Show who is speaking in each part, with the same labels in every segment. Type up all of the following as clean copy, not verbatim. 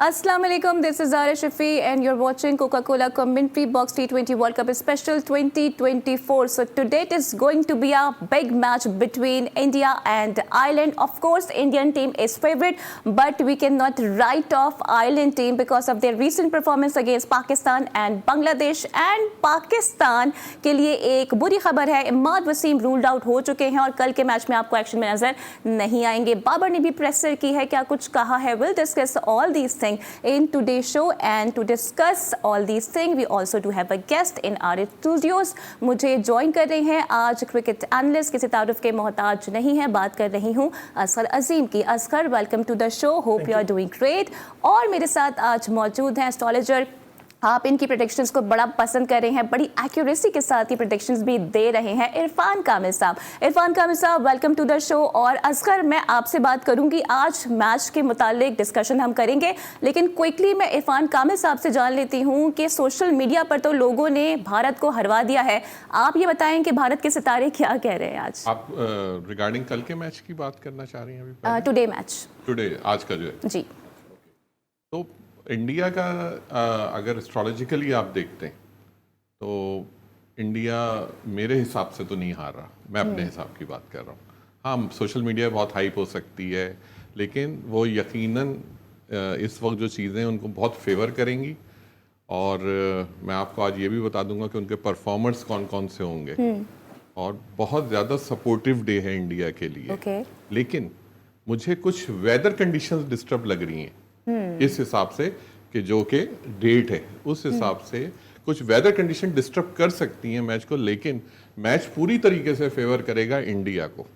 Speaker 1: Assalamu alaikum, this is Zara Shafi and you're watching Coca-Cola Commentary Box T20 World Cup Special 2024. So today it is going to be a big match between India and Ireland. Of course, Indian team is favorite, but we cannot write off Ireland team because of their recent performance against Pakistan and Bangladesh. And Pakistan के लिए एक बुरी खबर है, Imad Wasim ruled out हो चुके हैं और कल के मैच में आपको एक्शन में नजर नहीं आएंगे। बाबर ने भी प्रेसर की है, क्या कुछ कहा है? We'll discuss all these things in today's show, and to discuss all these things we also do have a guest in our studios. मुझे ज्वाइन कर रहे हैं आज क्रिकेट एनालिस्ट, किसी तारुफ के मोहताज नहीं है, बात कर रही हूँ असगर अजीम की। Asghar, welcome to the show, hope you are doing great. और मेरे साथ आज मौजूद हैं एस्ट्रोलॉजर, आप इनकी प्रेडिक्शंस को बड़ा पसंद कर रहे हैं, बड़ी एक्यूरेसी के साथ ही प्रेडिक्शंस भी दे रहे हैं, इरफान कामिल साहब। इरफान कामिल साहब, वेलकम टू द शो। और असगर, मैं आपसे बात करूंगी, आज मैच के मुतालिक डिस्कशन हम करेंगे, लेकिन क्विकली मैं इरफान कामिल साहब से जान लेती हूं कि सोशल मीडिया पर तो लोगों ने भारत को हरवा दिया है, आप ये बताएं कि भारत के सितारे क्या कह रहे हैं आज? आप
Speaker 2: रिगार्डिंग कल के मैच की बात करना चाह रही हैं अभी?
Speaker 1: टुडे मैच,
Speaker 2: टुडे, आज का जो है जी। तो इंडिया का अगर एस्ट्रोलॉजिकली आप देखते हैं तो इंडिया मेरे हिसाब से तो नहीं हार रहा, मैं अपने हिसाब की बात कर रहा हूँ। हाँ, सोशल मीडिया बहुत हाइप हो सकती है, लेकिन वो यकीनन इस वक्त जो चीज़ें उनको बहुत फेवर करेंगी। और मैं आपको आज ये भी बता दूंगा कि उनके परफॉर्मर्स कौन कौन से होंगे, और बहुत ज़्यादा सपोर्टिव डे है इंडिया के लिए। लेकिन मुझे कुछ वेदर कंडीशंस डिस्टर्ब लग रही हैं इस हिसाब से कि जो कि डेट है उस हिसाब से कुछ वेदर कंडीशन डिस्टर्ब कर सकती हैं मैच को, लेकिन मैच पूरी तरीके से फेवर करेगा इंडिया को।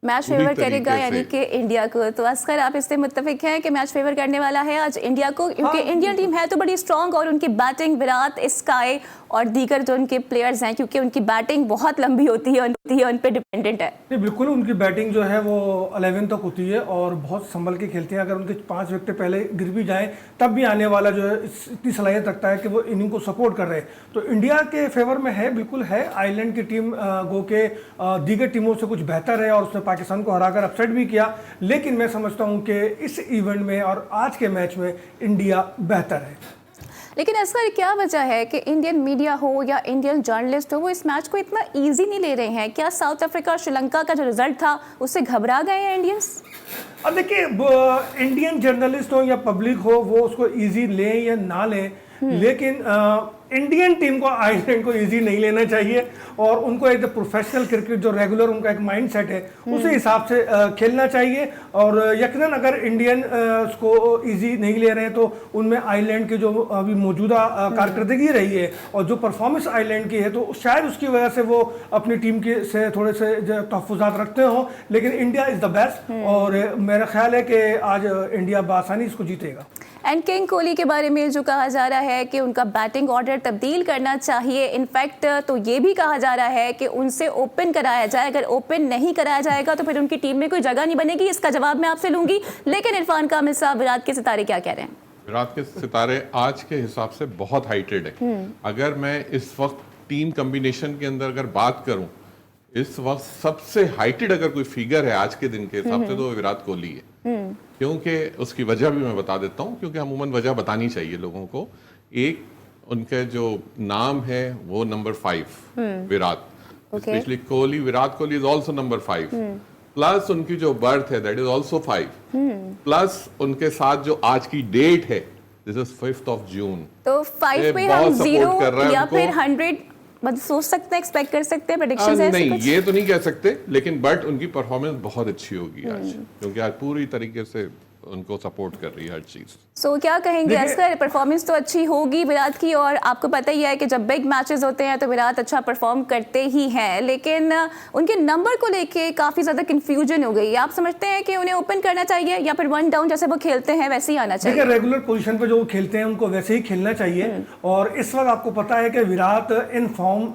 Speaker 1: मैच फेवर करेगा यानी कि इंडिया को। तो असगर, आप इससे मुत्तफिक हैं कि मैच फेवर करने वाला है आज इंडिया को, क्योंकि इंडियन टीम है तो बड़ी स्ट्रांग और उनकी बैटिंग, विराट, स्काई और दीगर जो उनके प्लेयर्स हैं, क्योंकि उनकी बैटिंग बहुत लंबी होती है, उन पे डिपेंडेंट है।
Speaker 3: नहीं, बिल्कुल उनकी बैटिंग जो है वो 11 तक होती है और बहुत संभल के खेलते हैं। अगर उनके 5 विकेट पहले गिर भी जाएं तब भी आने वाला जो है इतनी सलाहियत रखता है कि वो इनिंग को सपोर्ट कर रहे हैं। तो इंडिया के फेवर में है, बिल्कुल है। आयरलैंड की टीम गो के दीगर टीमों से कुछ बेहतर है और उसने पाकिस्तान को हराकर अपसेट भी किया, लेकिन मैं समझता हूं कि इस इवेंट में और आज के मैच में इंडिया बेहतर है।
Speaker 1: लेकिन असगर, क्या वजह है कि इंडियन मीडिया हो या इंडियन जर्नलिस्ट हो, वो इस मैच को इतना इजी नहीं ले रहे हैं? क्या साउथ अफ्रीका और श्रीलंका का जो रिजल्ट था उससे घबरा गए हैं इंडियंस?
Speaker 3: अब देखिए, इंडियन जर्नलिस्ट हो या पब्लिक हो, वो उसको इजी लें या ना लें, लेकिन इंडियन टीम को आयरलैंड को इजी नहीं लेना चाहिए और उनको एक प्रोफेशनल क्रिकेट जो रेगुलर उनका एक माइंडसेट है उसी हिसाब से खेलना चाहिए। और यकीनन अगर इंडियन को इजी नहीं ले रहे हैं तो उनमें आयरलैंड की जो अभी मौजूदा कारकर्दगी रही है और जो परफॉर्मेंस आयरलैंड की है, तो शायद उसकी वजह से वो अपनी टीम के से थोड़े से तहफ़्फ़ुज़ात रखते हों, लेकिन इंडिया इज़ द बेस्ट और मेरा ख्याल है कि आज इंडिया बआसानी इसको जीतेगा।
Speaker 1: एंड किंग कोहली के बारे में जो कहा जा रहा है कि उनका बैटिंग ऑर्डर तब्दील करना चाहिए, इनफैक्ट तो ये भी कहा जा रहा है कि उनसे ओपन कराया जाए, अगर ओपन नहीं कराया जाएगा तो फिर उनकी टीम में कोई जगह नहीं बनेगी। इसका जवाब मैं आपसे लूंगी, लेकिन इरफान कामिल साहब, विराट के सितारे क्या कह रहे हैं?
Speaker 2: विराट के सितारे आज के हिसाब से बहुत हाइटेड है। अगर मैं इस वक्त टीम कॉम्बिनेशन के अंदर अगर बात करूं, इस वक्त सबसे हाइटेड अगर कोई फिगर है आज के दिन के हिसाब से तो विराट कोहली है। क्योंकि उसकी वजह भी मैं बता देता हूं, क्योंकि अमूमन वजह बतानी चाहिए लोगों को। एक, उनके जो नाम है वो number 5 Virat, specially Kohli, Virat Kohli is also number 5, plus उनकी जो बर्थ है दैट इज आल्सो 5, प्लस उनके साथ जो आज की डेट है, दिस इज 5 जून।
Speaker 1: तो 5 पे हम 0 या फिर 100 मतलब सोच सकते हैं, एक्सपेक्ट कर सकते हैं प्रेडिक्शंस ऐसे
Speaker 2: नहीं,
Speaker 1: कुछ?
Speaker 2: ये तो नहीं कह सकते, लेकिन बट उनकी परफॉर्मेंस बहुत अच्छी होगी आज, क्योंकि आज पूरी तरीके से उनको सपोर्ट कर रही है हर चीज।
Speaker 1: सो क्या कहेंगे असगर, परफॉर्मेंस तो अच्छी होगी विराट की, और आपको पता ही है कि जब बिग मैचेस होते हैं तो विराट अच्छा परफॉर्म करते ही हैं, लेकिन उनके नंबर को लेके काफी ज्यादा कंफ्यूजन हो गई। आप समझते हैं कि उन्हें ओपन करना चाहिए या फिर 1 डाउन जैसे वो खेलते हैं वैसे ही आना चाहिए?
Speaker 3: देखिए, रेगुलर पोजीशन पे जो वो खेलते हैं उनको वैसे ही खेलना चाहिए। और इस वक्त आपको पता है कि विराट इन फॉर्म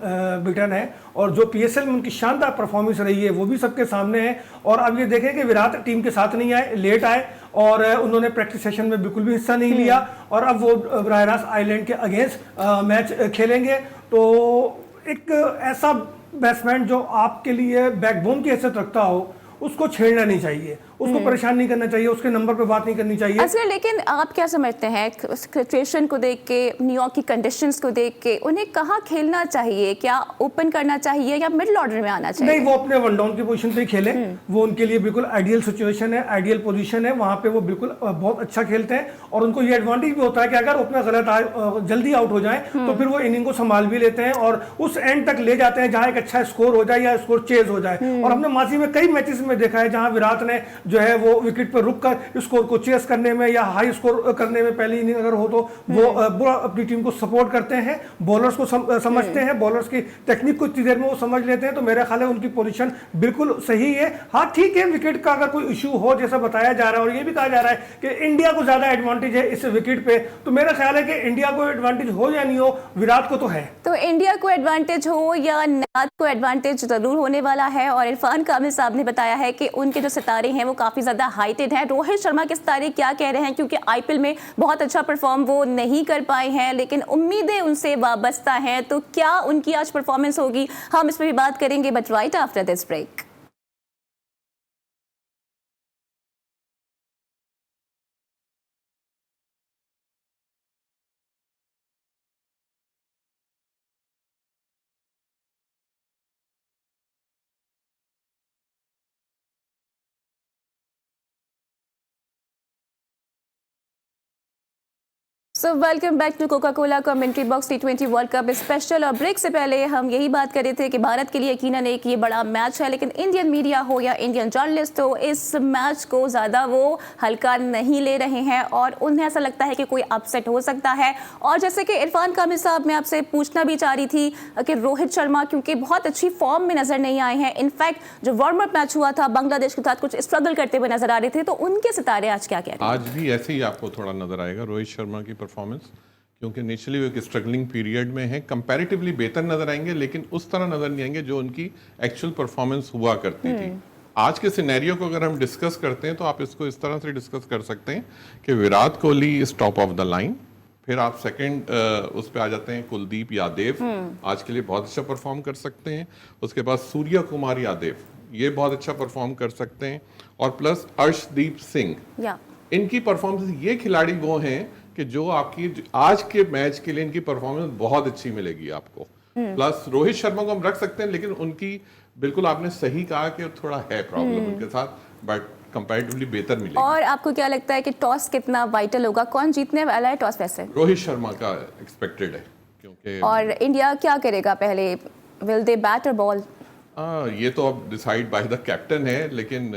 Speaker 3: ब्रिटेन है और जो पीएसएल में उनकी शानदार परफॉर्मेंस रही है वो भी सबके सामने है। और अब ये देखें कि विराट टीम के साथ नहीं आए, लेट आए और उन्होंने प्रैक्टिस सेशन में बिल्कुल भी हिस्सा नहीं लिया और अब वो बराह रास्त आयरलैंड के अगेंस्ट मैच खेलेंगे। तो एक ऐसा बैट्समैन जो आपके लिए बैकबोन की हैसियत रखता हो उसको छेड़ना नहीं चाहिए। उसको परेशान नहीं करना चाहिए, उसके नंबर पे बात नहीं करनी चाहिए।
Speaker 1: अच्छा, लेकिन आप क्या समझते हैं सिचुएशन को देख के, न्यूयॉर्क की कंडीशंस को देख के, उन्हें कहाँ खेलना चाहिए? क्या ओपन करना चाहिए या मिडिल ऑर्डर में आना चाहिए?
Speaker 3: नहीं, वो अपने वन डाउन की पोजीशन पे ही खेले, वो उनके लिए बिल्कुल आइडियल सिचुएशन है, आइडियल पोजीशन है, वहां पे वो बिल्कुल बहुत अच्छा खेलते हैं और उनको ये एडवांटेज भी होता है कि अगर अपना गलत जल्दी आउट हो जाए तो फिर वो इनिंग को संभाल भी लेते हैं और उस एंड तक ले जाते हैं जहां एक अच्छा स्कोर हो जाए या स्कोर चेज हो जाए। और हमने माजी में कई मैचेस में देखा है जहां विराट ने जो है वो विकेट पर रुककर स्कोर को चेस करने में या हाई स्कोर करने में पहली इनिंग अगर हो तो वो पूरा अपनी टीम को सपोर्ट करते हैं, बॉलर्स को समझते हैं, बॉलर्स की टेक्निक को इतनी देर में वो समझ लेते हैं। तो मेरा ख्याल है उनकी पोजीशन बिल्कुल सही है। हाँ ठीक है, विकेट का अगर कोई इशू हो जैसा बताया जा रहा है और ये भी कहा जा रहा है कि इंडिया को ज्यादा एडवांटेज है इस विकेट पे, तो मेरा ख्याल है कि इंडिया को एडवांटेज हो या नहीं हो, विराट को तो है।
Speaker 1: तो इंडिया को एडवांटेज हो या नाद को एडवांटेज जरूर होने वाला है। और इरफान कामिल साहब ने बताया है कि उनके जो सितारे हैं वो काफी ज्यादा हाइटेड हैं। रोहित शर्मा के सितारे क्या कह रहे हैं, क्योंकि आईपीएल में बहुत अच्छा परफॉर्म वो नहीं कर पाए हैं, लेकिन उम्मीदें उनसे वाबस्ता हैं। तो क्या उनकी आज परफॉर्मेंस होगी, हम इस पर भी बात करेंगे, but right after this break. So welcome back to Coca Cola commentary box T20 world cup special. और ब्रेक से पहले हम यही बात कर रहे थे कि भारत के लिए यकीनन एक ये बड़ा मैच है, लेकिन इंडियन मीडिया हो या इंडियन जर्नलिस्ट हो इस मैच को ज़्यादा वो हल्का नहीं ले रहे हैं और उन्हें ऐसा लगता है कि कोई अपसेट हो सकता है। और जैसे कि इरफान कामिल साहब, मैं आपसे पूछना भी चाह रही थी कि रोहित शर्मा क्योंकि बहुत अच्छी फॉर्म में नज़र नहीं आए हैं, इनफैक्ट जो वार्म अप मैच हुआ था बांग्लादेश के साथ कुछ स्ट्रगल करते हुए नजर आ रहे थे, तो उनके सितारे आज क्या कह रहे हैं?
Speaker 2: आज भी ऐसे ही आपको थोड़ा नजर आएगा रोहित शर्मा की परफॉर्मेंस, क्योंकि नेचुरली वो एक स्ट्रगलिंग पीरियड में है। कंपैरेटिवली बेहतर नजर आएंगे, लेकिन उस तरह नजर नहीं आएंगे जो उनकी एक्चुअल परफॉर्मेंस हुआ करती थी। आज के सिनेरियो को अगर हम डिस्कस करते हैं तो आप इसको इस तरह से डिस्कस कर सकते हैं कि Virat Kohli is top of the line, फिर आप सेकंड उस पे आ जाते हैं कुलदीप यादव, आज के लिए बहुत अच्छा परफॉर्म कर सकते हैं। उसके बाद सूर्य कुमार यादव, ये बहुत अच्छा परफॉर्म कर सकते हैं, और प्लस अर्शदीप सिंह। इनकी परफॉर्मेंस, ये खिलाड़ी वो हैं कि जो आपकी आज के मैच के लिए इनकी परफॉर्मेंस बहुत अच्छी मिलेगी आपको। प्लस रोहित शर्मा को हम रख सकते हैं, लेकिन उनकी बिल्कुल आपने सही कहा कि थोड़ा है प्रॉब्लम उनके साथ, बट कंपैरेटिवली बेहतर मिलेगी।
Speaker 1: और आपको क्या लगता है कि टॉस कितना वाइटल होगा, कौन जीतने वाला है टॉस? वैसे
Speaker 2: रोहित शर्मा का एक्सपेक्टेड है, क्योंकि
Speaker 1: और इंडिया क्या करेगा पहले, विल दे बैट और बॉल?
Speaker 2: ये तो अब डिसाइड बाय द कैप्टन है, लेकिन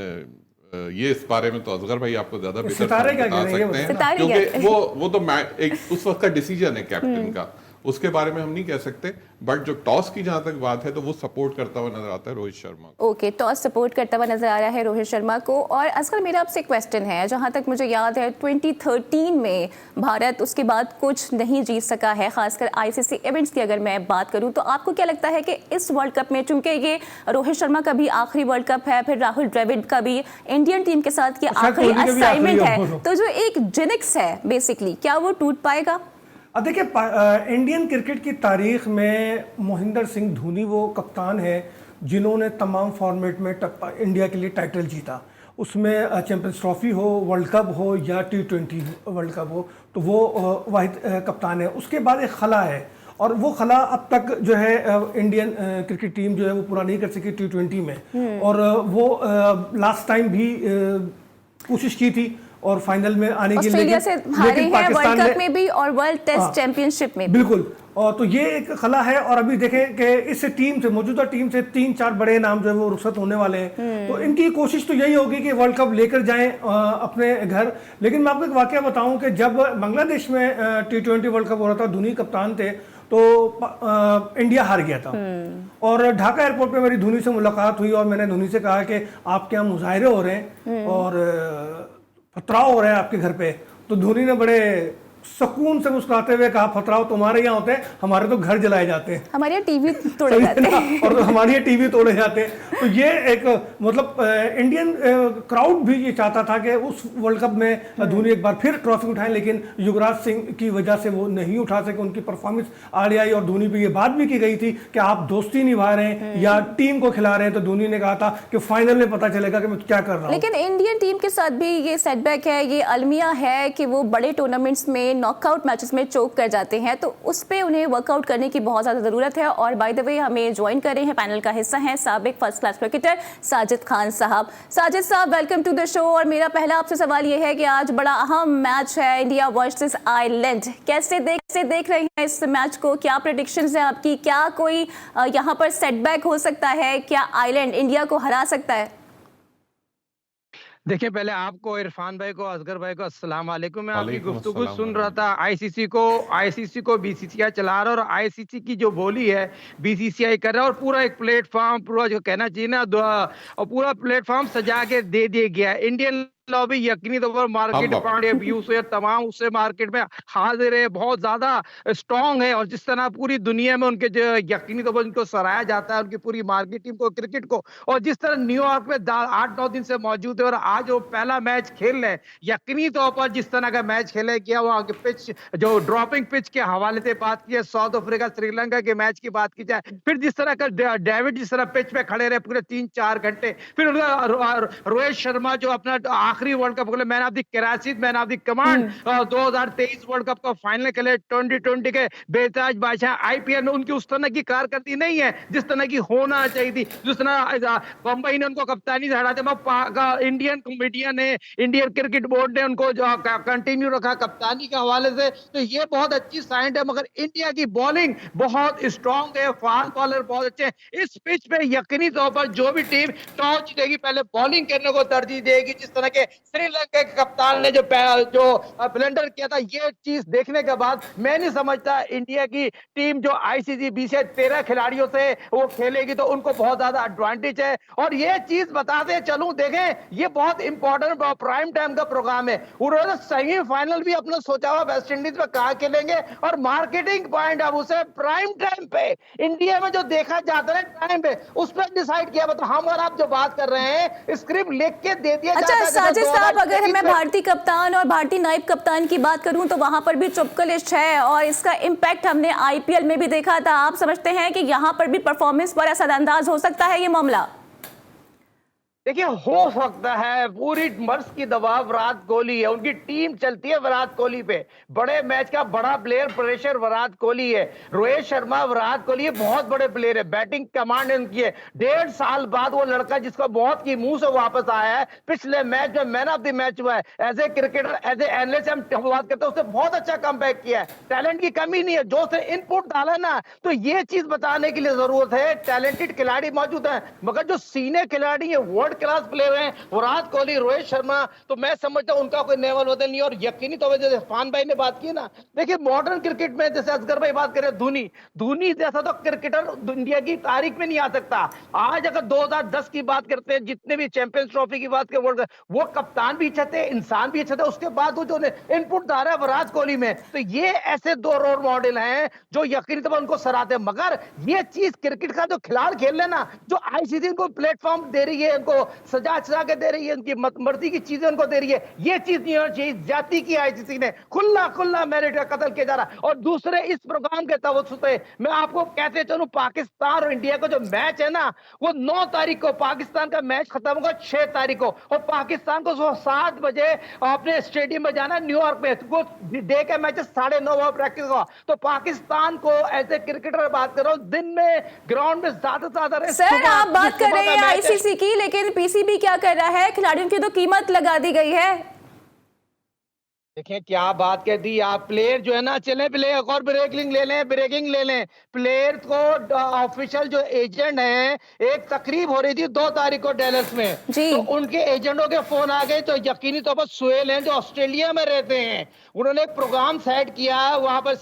Speaker 2: ये इस बारे में तो असगर भाई आपको ज्यादा बेहतर बता सकते हैं, क्योंकि वो तो एक उस वक्त का डिसीजन है कैप्टन का, उसके बारे में हम नहीं कह सकते। बट जो टॉस की जहां तक बात है तो वो सपोर्ट करता हुआ नजर आता है रोहित शर्मा को।
Speaker 1: ओके, टॉस सपोर्ट करता हुआ नजर आ रहा है रोहित शर्मा को। और असगर मेरा आपसे क्वेश्चन है, जहां तक मुझे याद है 2013 में भारत उसके बाद कुछ नहीं जीत सका है, खासकर आईसीसी इवेंट्स की अगर मैं बात करूं, तो आपको क्या लगता है कि इस वर्ल्ड कप में, चूंकि ये रोहित शर्मा का भी आखिरी वर्ल्ड कप है, फिर राहुल द्रविड़ का भी इंडियन टीम के साथ ये आखिरी असाइनमेंट है, तो जो एक जिनिक्स है बेसिकली, क्या वो टूट पाएगा?
Speaker 3: देखिए, इंडियन क्रिकेट की तारीख में महेंद्र सिंह धोनी वो कप्तान है जिन्होंने तमाम फॉर्मेट में इंडिया के लिए टाइटल जीता। उसमें चैंपियंस ट्रॉफी हो, वर्ल्ड कप हो या T20 वर्ल्ड कप हो, तो वो वाहिद कप्तान है। उसके बाद एक खला है, और वो खला अब तक जो है इंडियन क्रिकेट टीम जो है वो पूरा नहीं कर सकी T20 में। और वो लास्ट टाइम भी कोशिश की थी और फाइनल में आने की,
Speaker 1: लेकिन पाकिस्तान कप में भी और वर्ल्ड टेस्ट चैंपियनशिप में
Speaker 3: बिल्कुल। और तो ये एक खला है। और अभी देखें कि इस टीम से, मौजूदा टीम से 3-4 बड़े नाम जो है वो रुखसत होने वाले हैं, तो इनकी कोशिश तो यही होगी कि वर्ल्ड कप लेकर जाएं अपने घर। लेकिन मैं आपको एक वाकया बताऊं कि जब बांग्लादेश में T20 वर्ल्ड कप हो रहा था, धोनी कप्तान थे, तो इंडिया हार गया था। और ढाका एयरपोर्ट पे मेरी धोनी से मुलाकात हुई और मैंने धोनी से कहा कि आपके यहाँ मुजाहरे हो रहे हैं और पथराव हो रहा है आपके घर पे। तो धोनी ने बड़े सुकून से मुस्कुराते हुए कहा, फतराव तुम्हारे यहाँ होते हैं, हमारे तो घर जलाए जाते हैं,
Speaker 1: हमारे यहाँ टीवी तोड़े जाते हैं
Speaker 3: और तो हमारे यहाँ टीवी तोड़े जाते हैं। तो ये एक मतलब इंडियन क्राउड भी ये चाहता था कि उस वर्ल्ड कप में धोनी एक बार फिर ट्रॉफी उठाएं, लेकिन युवराज सिंह की वजह से वो नहीं उठा सके। उनकी परफॉर्मेंस आड़ी आई और धोनी पे ये बात भी की गई थी कि आप दोस्ती निभा रहे हैं या टीम को खिला रहे हैं। तो धोनी ने कहा था कि फाइनल में पता चलेगा कि मैं क्या कर रहा हूं।
Speaker 1: लेकिन इंडियन टीम के साथ भी ये सेटबैक है, ये अलमिया है कि वो बड़े टूर्नामेंट्स में नॉकआउट मैचेस में चोक कर जाते हैं, तो उस पे उन्हें वर्कआउट करने की बहुत ज्यादा जरूरत है। और बाय द वे हमें ज्वाइन कर रहे हैं, पैनल का हिस्सा है साबिक first class cricketer Sajid Khan साहब। साजिद साहब, वेलकम टू द शो। और मेरा पहला आपसे सवाल ये है कि आज बड़ा अहम मैच है, इंडिया वर्सेस आयरलैंड। कैसे देख रहे हैं इस मैच को? क्या प्रेडिक्शंस है आपकी? क्या कोई यहाँ पर सेटबैक हो सकता है? क्या आयरलैंड इंडिया को हरा सकता है?
Speaker 4: देखिए, पहले आपको, इरफान भाई को, असगर भाई को अस्सलाम वालेकुम। मैं आपकी
Speaker 2: वालेकुम
Speaker 4: गुफ्तगू
Speaker 2: अस्सलाम
Speaker 4: सुन रहा था। आईसीसी को बीसीसीआई चला रहा है और आईसीसी की जो बोली है बीसीसीआई कर रहा है, और पूरा एक प्लेटफॉर्म, पूरा जो कहना चाहिए ना, और पूरा प्लेटफॉर्म सजा के दे दिया गया है। इंडियन लॉबी यकीनी तौर पर मार्केट पांडे व्यूज तमाम उससे मार्केट में हाजिर है, बहुत ज्यादा स्ट्रांग है। और जिस तरह पूरी दुनिया में उनके जो यकीनी तौर पर उनको सराहा जाता है, उनकी पूरी मार्केट टीम को, क्रिकेट को, और जिस तरह न्यूयॉर्क में 8-9 दिन से मौजूद है और आज वो पहला मैच खेल रहे हैं, यकीनी तौर पर जिस तरह का मैच खेले किया, वहां के पिच, जो ड्रॉपिंग पिच के हवाले से बात की है, साउथ अफ्रीका श्रीलंका के मैच की बात की जाए, फिर जिस तरह का डेविड जिस तरह पिच पे खड़े रहे पूरे 3-4 घंटे, फिर रोहित शर्मा जो अपना आखिरी वर्ल्ड कप खेले, man of the Karachi, man of the command, 2023 world cup का फाइनल खेले, 2020 के बेताज बादशाह आईपीएल में, उनकी उस तरह की कारकर्दगी नहीं है जिस तरह की होना चाहिए थी। जिस तरह बंबई ने उनको कप्तानी से हटाते, इंडियन मीडिया ने, इंडियन क्रिकेट बोर्ड ने उनको जो कंटिन्यू रखा कप्तानी के हवाले से, तो ये बहुत अच्छी साइन है। मगर इंडिया की बॉलिंग बहुत स्ट्रांग है, फास्ट बॉलर बहुत अच्छे हैं। इस पिच पे यकीनी तौर पर जो भी टीम टॉस जीतेगी पहले बॉलिंग करने को तरजीह देगी। जिस तरह के श्रीलंका के कप्तान ने जो ब्लंडर किया था, ये चीज देखने के बाद मैं नहीं समझता इंडिया की टीम जो आईसीसी 20 से 13 खिलाड़ियों से वो खेलेगी तो उनको बहुत ज्यादा एडवांटेज है। और ये चीज बताते चलूं, देखें ये बहुत इंपॉर्टेंट प्राइम टाइम का प्रोग्राम है। उन्होंने सेमीफाइनल भी अपना सोचा हुआ वेस्ट इंडीज में कहा खेलेंगे, और मार्केटिंग पॉइंट अब उसे प्राइम टाइम पे इंडिया में जो देखा जाता है टाइम पे उस पर डिसाइड किया। मतलब हम और आप जो बात कर रहे हैं स्क्रिप्ट लिख के दे दिया जाता है।
Speaker 1: साजिद साहब, अगर मैं भारतीय कप्तान और भारतीय नायब कप्तान की बात करूं तो वहां पर भी चुपका लिस्ट है, और इसका इम्पैक्ट हमने आईपीएल में भी देखा था। आप समझते हैं कि यहां पर भी परफॉर्मेंस पर असरअंदाज हो सकता है ये मामला?
Speaker 4: देखिए, हो सकता है। पूरी मर्ज की दबाव विराट कोहली है, उनकी टीम चलती है विराट कोहली पे। बड़े मैच का बड़ा प्लेयर प्रेशर विराट कोहली है। रोहित शर्मा विराट कोहली बहुत बड़े प्लेयर है, बैटिंग कमांड उनकी है। 1.5 साल बाद वो लड़का जिसको बहुत की मुंह से वापस आया है, पिछले मैच में मैन ऑफ द मैच हुआ है। As a cricketer, as a analyst हम बात करते हैं, उसने बहुत अच्छा कमबैक किया है। टैलेंट की कमी नहीं है, जो उसने इनपुट डाला ना, तो ये चीज बताने के लिए जरूरत है टैलेंटेड खिलाड़ी मौजूद है। मगर जो सीनियर खिलाड़ी है, वर्ल्ड क्लास प्लेयर हैं, विराट कोहली, रोहित शर्मा, तो मैं समझता हूं उनका कोई नेवल बदल नहीं। और यकीनी तौर पर जैसे इरफान भाई ने बात की ना, देखिए मॉडर्न क्रिकेट में जैसे असगर भाई बात करें, धोनी जैसा तो क्रिकेटर इंडिया की तारीख में नहीं आ सकता। आज अगर 2010 की बात करते हैं, जितने भी चैंपियंस ट्रॉफी की बात करें, वो कप्तान भी अच्छे थे, इंसान भी अच्छे थे, उसके बाद वो जो इनपुट डाला विराट कोहली में, तो ये ऐसे 2 रोल मॉडल हैं जो यकीनी तौर पर उनको सराहते हैं। मगर ये चीज क्रिकेट का जो खिलाड़ी खेल रहे ना, जो आईसीसी उनको प्लेटफॉर्म दे रही है, उनको सजा के दे रही है, उनकी मर्जी की चीजें उनको दे रही है, ये चीज नहीं होनी चाहिए। जाति की आईसीसी ने खुला मेरिट का कत्ल किया जा रहा है। और दूसरे इस प्रोग्राम के तवज्जुह से मैं आपको कहते चलूं, पाकिस्तान और इंडिया का जो मैच है ना, वो 9 तारीख को पाकिस्तान का मैच खत्म होगा, 6 तारीख को, और पाकिस्तान को 7 बजे अपने स्टेडियम में जाना है न्यूयॉर्क में। वो डे का मैच 9:30 प्रैक्टिस होगा। तो पाकिस्तान को ऐसे क्रिकेटर बात कर रहा हूं, दिन में ग्राउंड में ज्यादा
Speaker 1: सर, आप बात कर रहे हैं आईसीसी की, लेकिन पीसीबी क्या कर रहा है? खिलाड़ियों की तो कीमत लगा दी गई है।
Speaker 4: देखें क्या बात कह दी आप। प्लेयर जो है ना, चले प्लेयर और ब्रेकिंग ले लें। प्लेयर को ऑफिशियल जो एजेंट है, एक तकरीब हो रही थी 2 तारीख को डैलस में, तो उनके एजेंटों के फोन आ गए। तो यकीनी तौर पर सुहेल हैं जो ऑस्ट्रेलिया में रहते हैं, उन्होंने एक प्रोग्राम सेट किया है, वहां पर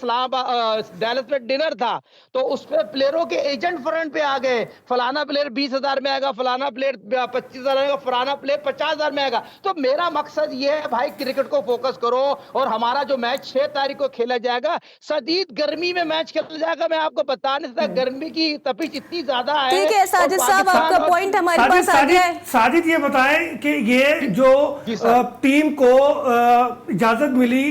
Speaker 4: डैलस में डिनर था, तो उस पे प्लेयरों के एजेंट फ्रंट पे आ गए, फलाना प्लेयर 20,000 में आएगा, फलाना प्लेयर 25,000 में आएगा, फलाना प्लेयर 50,000 में आएगा। तो मेरा मकसद ये है भाई, क्रिकेट को फोकस करो, और हमारा जो मैच 6 तारीख को खेला जाएगा, शदीद गर्मी में मैच खेला जाएगा। मैं आपको बता नहीं सकता, गर्मी की तपिश इतनी ज्यादा है।
Speaker 1: ठीक है साजिद साहब, आपका पॉइंट हमारे पास आ गया है।
Speaker 3: साजिद ये बताएं कि ये जो टीम को इजाजत मिली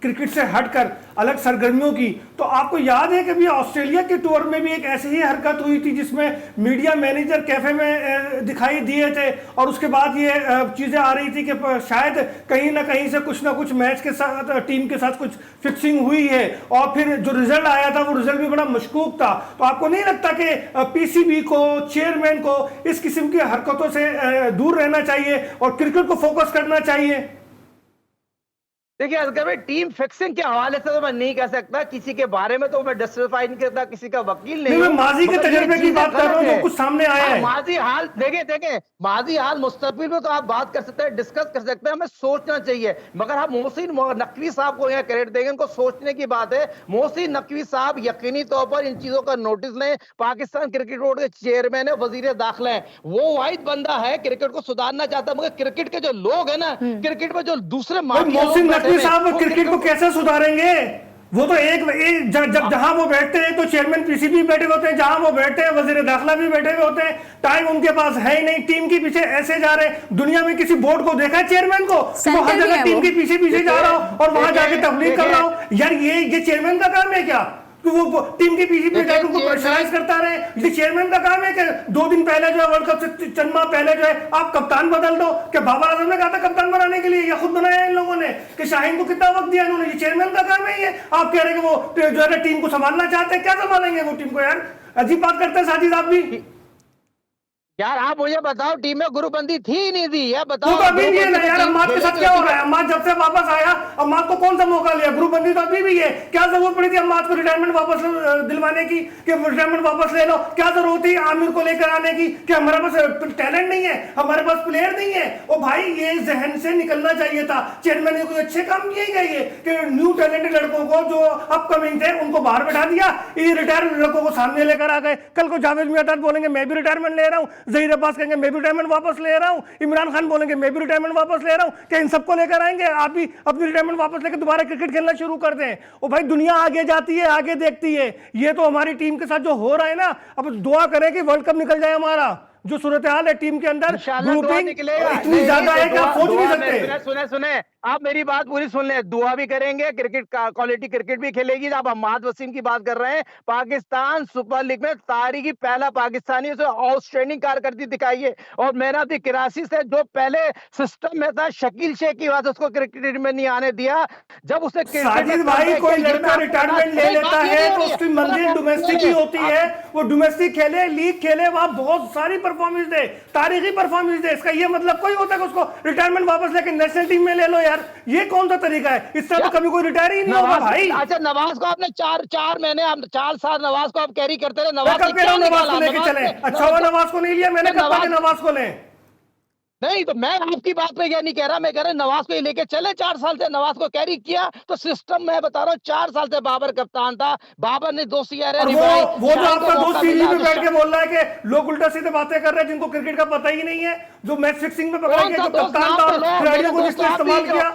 Speaker 3: क्रिकेट से हटकर अलग सरगर्मियों की, तो आपको याद है कि भी ऑस्ट्रेलिया के टूर में भी एक ऐसी ही हरकत हुई थी जिसमें मीडिया मैनेजर कैफे में दिखाई दिए थे, और उसके बाद ये चीजें आ रही थी कि शायद कहीं ना कहीं से कुछ ना कुछ मैच के साथ टीम के साथ कुछ फिक्सिंग हुई है, और फिर जो रिजल्ट आया था वो रिजल्ट भी बड़ा मशकूक था। तो आपको नहीं लगता कि पीसीबी को, चेयरमैन को इस किस्म की हरकतों से दूर रहना चाहिए और क्रिकेट को फोकस करना चाहिए?
Speaker 4: देखिए असगर भाई, टीम फिक्सिंग के हवाले से तो मैं नहीं कह सकता, किसी के बारे में तो मैं जस्टिफाई नहीं करता, किसी का वकील नहीं।
Speaker 3: मैं माजी के तजर्बे की बात कर रहा हूं, जो कुछ सामने आया है।
Speaker 4: माजी हाल देखे माजी हाल, मुस्तकबिल में तो आप बात कर सकते हैं, डिस्कस कर सकते हैं, हमें सोचना चाहिए। मगर हम मोहसिन नकवी साहब को यहाँ क्रेडिट देंगे, उनको सोचने की बात है। मोहसिन नकवी साहब यकीनी तौर पर इन चीजों का नोटिस लें। पाकिस्तान क्रिकेट बोर्ड के चेयरमैन है, वजीर दाखिला है, वो वाहिद बंदा है क्रिकेट को सुधारना चाहता है। मगर क्रिकेट के जो लोग है ना, क्रिकेट में जो दूसरे
Speaker 3: मोहसिन नकवी साहब क्रिकेट को कैसे सुधारेंगे? वो तो जब जहां वो बैठते हैं तो चेयरमैन पीसीबी बैठे होते हैं, जहां वो बैठते हैं वजीर दाखिला भी बैठे हुए होते हैं। टाइम उनके पास है ही नहीं, टीम के पीछे ऐसे जा रहे हैं। दुनिया में किसी बोर्ड को देखा है चेयरमैन को वो हर जगह टीम के पीछे पीछे जा रहा हो और वहां जाके तबलीग कर रहा हो? यार ये चेयरमैन का काम है क्या कि वो टीम के पीछे पे जाकर उनको प्रेशराइज करता रहे? ये चेयरमैन का काम है कि 2 दिन पहले जो है, वर्ल्ड कप से चंद माह पहले जो है, आप कप्तान बदल दो? क्या बाबर आजम ने कहा था कप्तान बनाने के लिए, या खुद बनाया इन लोगों ने? कि शाहीन को कितना वक्त दिया इन्होंने? ये चेयरमैन का काम है। ये आप कह रहे हैं कि वो जो है टीम को संभालना चाहते हैं, क्या संभालेंगे वो टीम को? यार अजीब बात करते हैं साजिद आप भी।
Speaker 4: यार आप मुझे बताओ, टीम में ग्रुपबंदी थी ही नहीं थी, ये बताओ।
Speaker 3: तो अभी भी है ना यार, अम्माद के साथ क्या हो रहा है? अम्माद जब से वापस आया, अम्माद को कौन सा मौका लिया? ग्रुपबंदी तो अभी भी है। क्या जरूरत पड़ी थी अम्माद को रिटायरमेंट वापस दिलवाने की कि रिटायरमेंट वापस ले लो? क्या जरूरत थी आमिर को लेकर आने की कि हमारे पास टैलेंट नहीं है, हमारे पास प्लेयर नहीं है? ओ भाई, ये जहन से निकलना चाहिए था। चेयरमैन ने कोई अच्छे काम किए गए कि न्यू टैलेंटेड लड़कों को जो अपकमिंग थे उनको बाहर बैठा दिया, ये रिटायर्ड लड़कों को सामने लेकर आ गए। कल को जावेद मियां बोलेंगे मैं भी रिटायरमेंट ले रहा हूँ, जहीर अब्बास कहेंगे मैं भी रिटायरमेंट वापस ले रहा हूं, इमरान खान बोलेंगे मैं भी रिटायरमेंट वापस ले रहा हूं। क्या इन सबको लेकर आएंगे? आप भी अपनी रिटायरमेंट वापस लेकर दोबारा क्रिकेट खेलना शुरू कर दें? ओ भाई, दुनिया आगे जाती है, आगे देखती है। ये तो हमारी टीम के साथ जो हो रहा है ना, अब दुआ करें कि वर्ल्ड कप निकल जाए हमारा। जो सूरत हाल है टीम के अंदर, ग्रुपिंग इतनी ज्यादा है कि आप सोच नहीं सकते।
Speaker 4: सुने आप मेरी बात पूरी सुन ले। दुआ भी करेंगे, क्रिकेट क्वालिटी क्रिकेट भी खेलेगी। आप अम्माद वसीम की बात कर रहे हैं, पाकिस्तान सुपर लीग में तारीखी पहला पाकिस्तानी उसे आउटस्टैंडिंग कारकर्दगी दिखाई है। और मैन ऑफ द कराची से जो पहले सिस्टम में था, शकील शेख की बात, उसको क्रिकेट में नहीं आने दिया। जब उसे
Speaker 3: साजिद भाई, कोई लड़का रिटायरमेंट ले लेता है तो उसकी मंजिल डोमेस्टिक ही होती है। वो डोमेस्टिक खेले, लीग खेले, वहां बहुत सारी परफॉर्मेंस दे, तारीखी परफॉर्मेंस दे। इसका ये मतलब कोई होता है कि उसको रिटायरमेंट वापस लेके नेशनल टीम में ले लो? यार ये कौन सा तरीका है? इस तरह तो कभी कोई रिटायर ही नहीं होगा भाई।
Speaker 4: अच्छा, नवाज को आपने 4 महीने 4 साल नवाज को आप कैरी करते रहे। नवाज
Speaker 3: को लेके चले? अच्छा हुआ नवाज को नहीं लिया मैंने, कब तक नवाज को ले?
Speaker 4: नहीं तो मैं आपकी बात पे क्या नहीं कह रहा, मैं कह रहा नवाज को लेके चले। 4 साल से नवाज को कैरी किया तो सिस्टम मैं बता रहा हूँ। 4 साल से बाबर कप्तान था, बाबर ने 2 सीआरए निभाई।
Speaker 3: वो जो आपका दोस्त टीवी पे बैठ के बोल रहा है कि लोग उल्टा सीधे बातें कर रहे हैं जिनको क्रिकेट का पता ही नहीं है, जो मैच फिक्सिंग में पकड़ा गया, जो कप्तान था और खिलाड़ियों को जिसने इस्तेमाल किया,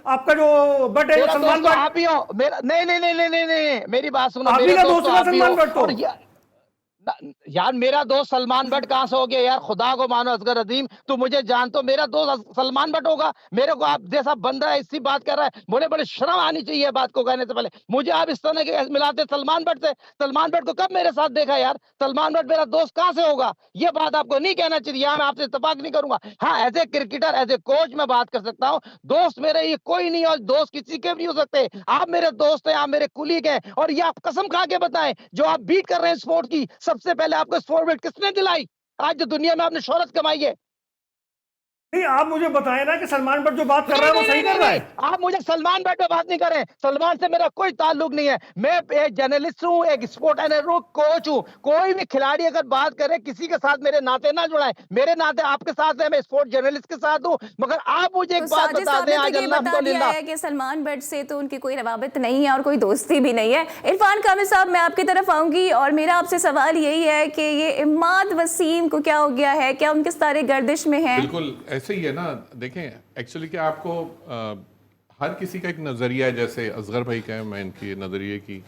Speaker 3: आपका जो बट है सलमान बट।
Speaker 4: आप ही हो मेरा? नहीं, मेरी बात सुनो।
Speaker 3: आप ही का दोस्त है सलमान बट तो।
Speaker 4: यार मेरा दोस्त सलमान बट कहां से हो गया यार? खुदा को मानो असगर अजीम, तू मुझे जानते हो, मेरा दोस्त सलमान बट होगा? मेरे को आप जैसा बंदा है इसी बात कर रहा है, मुझे बड़े शर्म आनी चाहिए बात को कहने से पहले। मुझे आप इस तरह के मिलाते सलमान बट से। सलमान बट को कब मेरे साथ देखा यार? सलमान बट मेरा दोस्त कहां से होगा? ये बात आपको नहीं कहना चाहिए। मैं आपसे इत्तेफाक नहीं करूंगा। हाँ, as a cricketer, as a coach मैं बात कर सकता हूँ। दोस्त मेरे ये कोई नहीं, और दोस्त किसी के भी नहीं हो सकते। आप मेरे दोस्त हैं, आप मेरे कुलीग हैं, और ये आप कसम खा के बताएं, जो आप बीट कर रहे हैं स्पोर्ट की, सबसे पहले आपको स्पोर्ट किसने दिलाई? आज जो दुनिया में आपने शोहरत कमाई है,
Speaker 3: नहीं, आप मुझे बताएं ना कि सलमान बट जो बात कर रहा है वो सही कर रहा है।
Speaker 4: आप मुझे सलमान बट पे बात नहीं करें, सलमान से मेरा कोई ताल्लुक नहीं है। मैं एक जर्नलिस्ट हूँ, एक स्पोर्ट एनालिस्ट हूँ, कोच हूँ। कोई भी खिलाड़ी अगर बात करे किसी के साथ मेरे नाते ना जुड़ाएं। मेरे नाते आपके साथ है, मैं स्पोर्ट जर्नलिस्ट के साथ हूँ। मगर आप मुझे एक
Speaker 1: तो
Speaker 4: बात
Speaker 1: साजिद
Speaker 4: बता
Speaker 1: साहब
Speaker 4: दें,
Speaker 1: ने
Speaker 4: आज
Speaker 1: तो ये
Speaker 4: अल्लाह
Speaker 1: बता
Speaker 4: हमको
Speaker 1: दिया
Speaker 4: लिल्लाह
Speaker 1: है कि सलमान बट से तो उनकी कोई रवाबत नहीं है और कोई दोस्ती भी नहीं है। इरफान कामिल साहब, मैं आपकी तरफ आऊंगी और मेरा आपसे सवाल यही है कि ये इमाद वसीम को क्या हो गया है, क्या उनके सारे गर्दिश में हैं?
Speaker 2: बिल्कुल ऐसे ही है ना। देखें एक्चुअली क्या आपको हर किसी का एक नज़रिया है। जैसे असगर भाई का है, मैं इनके नज़रिए की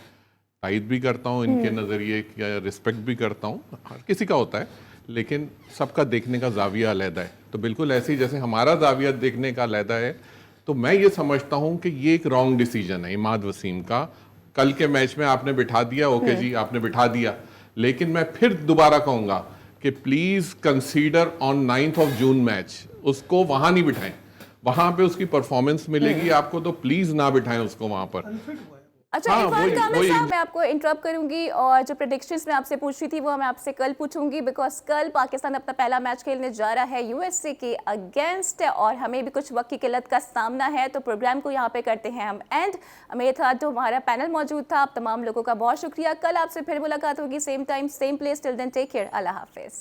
Speaker 2: तायद भी करता हूँ, इनके नज़रिए का रिस्पेक्ट भी करता हूँ। हर किसी का होता है, लेकिन सबका देखने का जाविया अलहदा है। तो बिल्कुल ऐसे ही जैसे हमारा जाविया देखने का अलहदा है, तो मैं ये समझता हूँ कि ये एक रॉन्ग डिसीजन है इमाद वसीम का। कल के मैच में आपने बिठा दिया, ओके जी, आपने बिठा दिया, लेकिन मैं फिर दोबारा कहूँगा कि please consider on 9th of June match, उसको वहाँ नहीं बिठाएं। वहाँ पे उसकी परफॉर्मेंस मिलेगी आपको, तो प्लीज़ ना बिठाएं उसको वहाँ पर।
Speaker 1: अच्छा,
Speaker 2: हाँ,
Speaker 1: इरफान
Speaker 2: वही-
Speaker 1: कामिल
Speaker 2: वही-
Speaker 1: साहब, मैं आपको इंटरप्ट करूंगी और जो प्रेडिक्शंस मैं आपसे पूछ रही थी वो मैं आपसे कल पूछूंगी, बिकॉज कल पाकिस्तान अपना पहला मैच खेलने जा रहा है यूएसए के अगेंस्ट और हमें भी कुछ वक्त की किल्लत का सामना है। तो प्रोग्राम को यहाँ पे करते हैं हम एंड। मेरे साथ जो हमारा पैनल मौजूद था, आप तमाम लोगों का बहुत शुक्रिया। कल आपसे फिर मुलाकात होगी, same time same place. Till then take care, Allah हाफिज।